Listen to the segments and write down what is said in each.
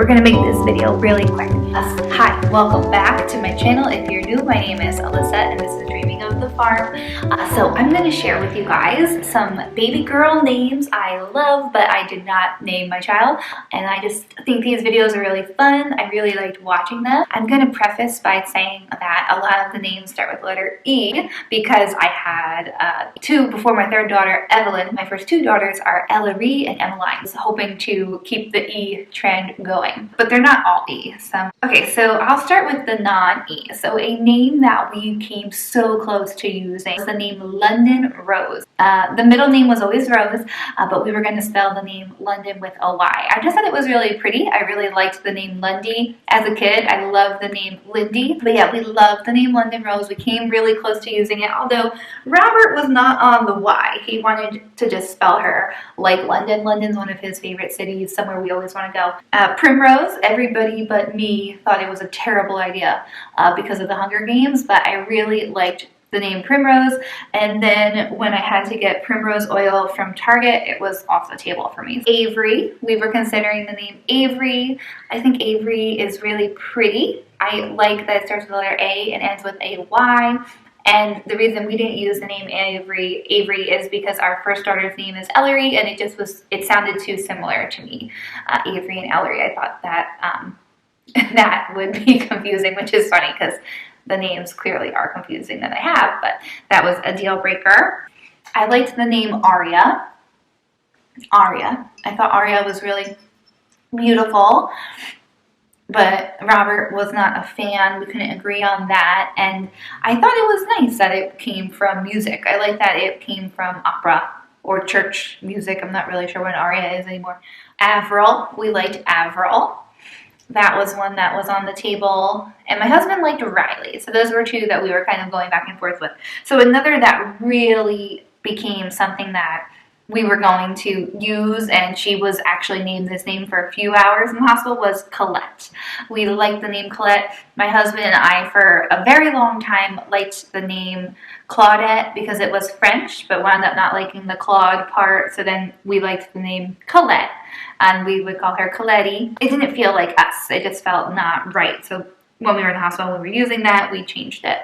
gonna make this video really quick. Hi, welcome back to my channel. If you're new, my name is Alyssa and this is Dreaming of the Farm. So I'm gonna share with you guys some baby girl names I love, but I did not name my child. And I just think these videos are really fun. I really liked watching them. I'm gonna preface by saying that a lot of the names start with the letter E because I had two before my third daughter, Evelyn. My first two daughters are Ellery and Emmeline. So hoping to keep the E trend going, but they're not all E. Okay, so I'll start with the non-E. So a name that we came so close to using was the name London Rose. The middle name was always Rose, but we were going to spell the name London with a Y. I just thought it was really pretty. I really liked the name Lundy as a kid. I loved the name Lindy, but yeah, we loved the name London Rose. We came really close to using it, although Robert was not on the Y. He wanted to just spell her like London. London's one of his favorite cities, somewhere we always want to go. Primrose, everybody but me thought it was a terrible idea because of the Hunger Games, but I really liked the name Primrose. And then when I had to get primrose oil from Target, it was off the table for me. Avery, we were considering the name Avery. I think Avery is really pretty. I like that it starts with the letter A and ends with a Y. And the reason we didn't use the name Avery is because our first daughter's name is Ellery, and it sounded too similar to me. Avery and Ellery, I thought that that would be confusing, which is funny because the names clearly are confusing that I have, but that was a deal breaker. I liked the name Aria. I thought Aria was really beautiful, but Robert was not a fan. We couldn't agree on that, and I thought it was nice that it came from music. I like that it came from opera or church music. I'm not really sure what Aria is anymore. Avril, we liked Avril. That was one that was on the table, and my husband liked Riley. So those were two that we were kind of going back and forth with. So another that really became something that we were going to use, and she was actually named this name for a few hours in the hospital, was Colette. We liked the name Colette. My husband and I, for a very long time, liked the name Claudette because it was French, but wound up not liking the Claude part, so then we liked the name Colette, and we would call her Coletti. It didn't feel like us. It just felt not right. So when we were in the hospital, we were using that, we changed it.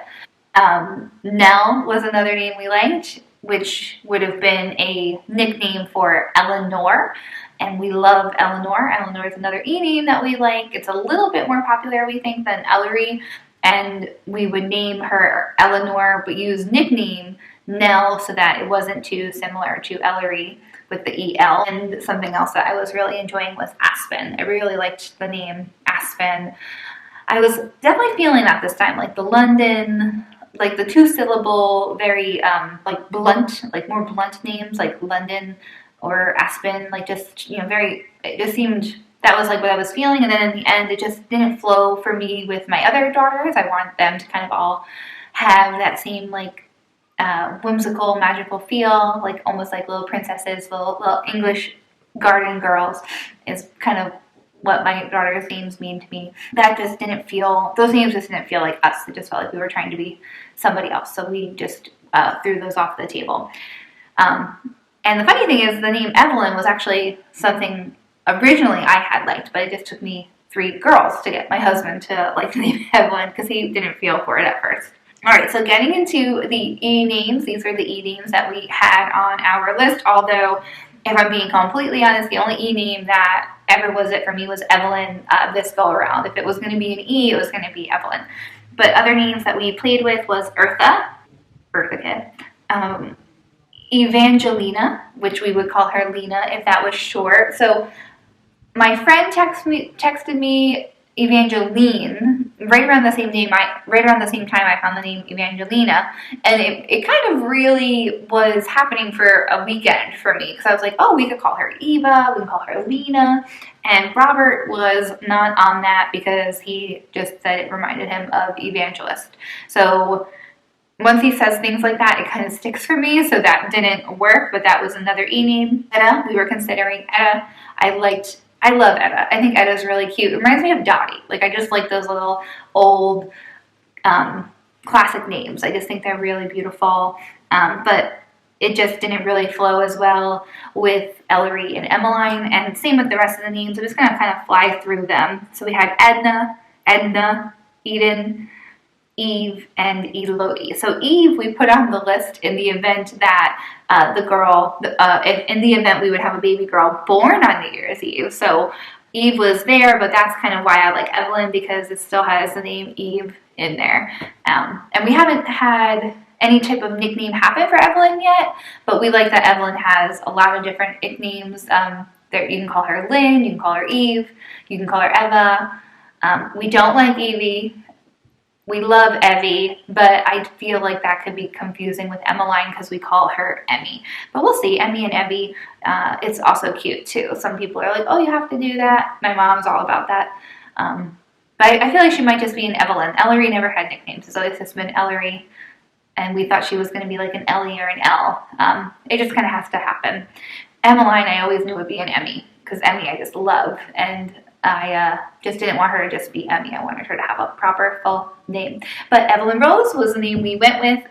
Nell was another name we liked, which would have been a nickname for Eleanor, and we love Eleanor. Eleanor is another E name that we like. It's a little bit more popular, we think, than Ellery, and we would name her Eleanor, but use nickname Nell so that it wasn't too similar to Ellery with the EL. And something else that I was really enjoying was Aspen. I really liked the name Aspen. I was definitely feeling that this time, like the London, like the two-syllable, very like blunt, like more blunt names, like London or Aspen, like just, you know, very, it just seemed, that was like what I was feeling. And then in the end, it just didn't flow for me with my other daughters. I want them to kind of all have that same like whimsical, magical feel, like almost like little princesses, little English garden girls is kind of what my daughter's names mean to me. That just didn't feel, those names just didn't feel like us. It just felt like we were trying to be somebody else. So we just threw those off the table. And the funny thing is the name Evelyn was actually something originally I had liked, but it just took me 3 girls to get my husband to like the name Evelyn because he didn't feel for it at first. All right, so getting into the E names, these were the E names that we had on our list, although if I'm being completely honest, the only E name that ever was it for me was Evelyn this go around. If it was going to be an E, it was going to be Evelyn. But other names that we played with was Eartha kid, Evangelina, which we would call her Lena if that was short. So my friend texted me Evangeline right around the same time I found the name Evangelina, and it kind of really was happening for a weekend for me because I was like, oh, we could call her Eva, we can call her Lena, and Robert was not on that because he just said it reminded him of evangelist. So once he says things like that, it kind of sticks for me, so that didn't work, but that was another E name. Etta, we were considering Etta. I love Etta. I think Etta's really cute. It reminds me of Dottie. Like, I just like those little old classic names. I just think they're really beautiful. But it just didn't really flow as well with Ellery and Emmeline, and same with the rest of the names. I'm just gonna kind of fly through them. So we had Edna, Eden, Eve, and Elodie. So Eve we put on the list in the event that in the event we would have a baby girl born on New Year's Eve. So Eve was there, but that's kind of why I like Evelyn, because it still has the name Eve in there. And we haven't had any type of nickname happen for Evelyn yet, but we like that Evelyn has a lot of different nicknames. You can call her Lynn, you can call her Eve, you can call her Eva. We don't like Evie. We love Evie, but I feel like that could be confusing with Emmeline because we call her Emmy. But we'll see. Emmy and Evie, it's also cute too. Some people are like, oh, you have to do that. My mom's all about that. But I feel like she might just be an Evelyn. Ellery never had nicknames. It's always just been Ellery. And we thought she was going to be like an Ellie or an Elle. It just kind of has to happen. Emmeline, I always knew would be an Emmy, because Emmy I just love. And I just didn't want her to just be Emmy. I wanted her to have a proper full name. But Evelyn Rose was the name we went with.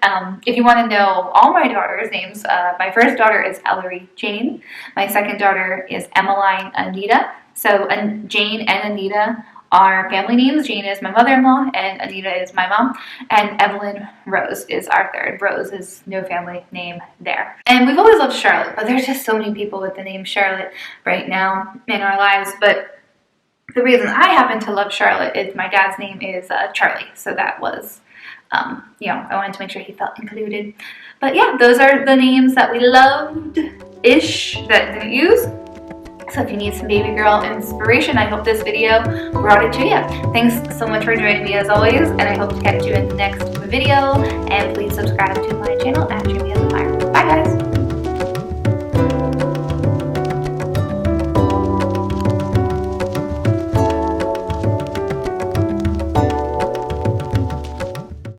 If you want to know all my daughters' names, my first daughter is Ellery Jane. My second daughter is Emmeline Anita. So Jane and Anita are family names. Jane is my mother-in-law and Anita is my mom. And Evelyn Rose is our third. Rose is no family name there. And we've always loved Charlotte, but there's just so many people with the name Charlotte right now in our lives. But the reason I happen to love Charlotte is my dad's name is Charlie. So that was, I wanted to make sure he felt included. But yeah, those are the names that we loved-ish that didn't use. So if you need some baby girl inspiration, I hope this video brought it to you. Thanks so much for joining me as always, and I hope to catch you in the next video. And please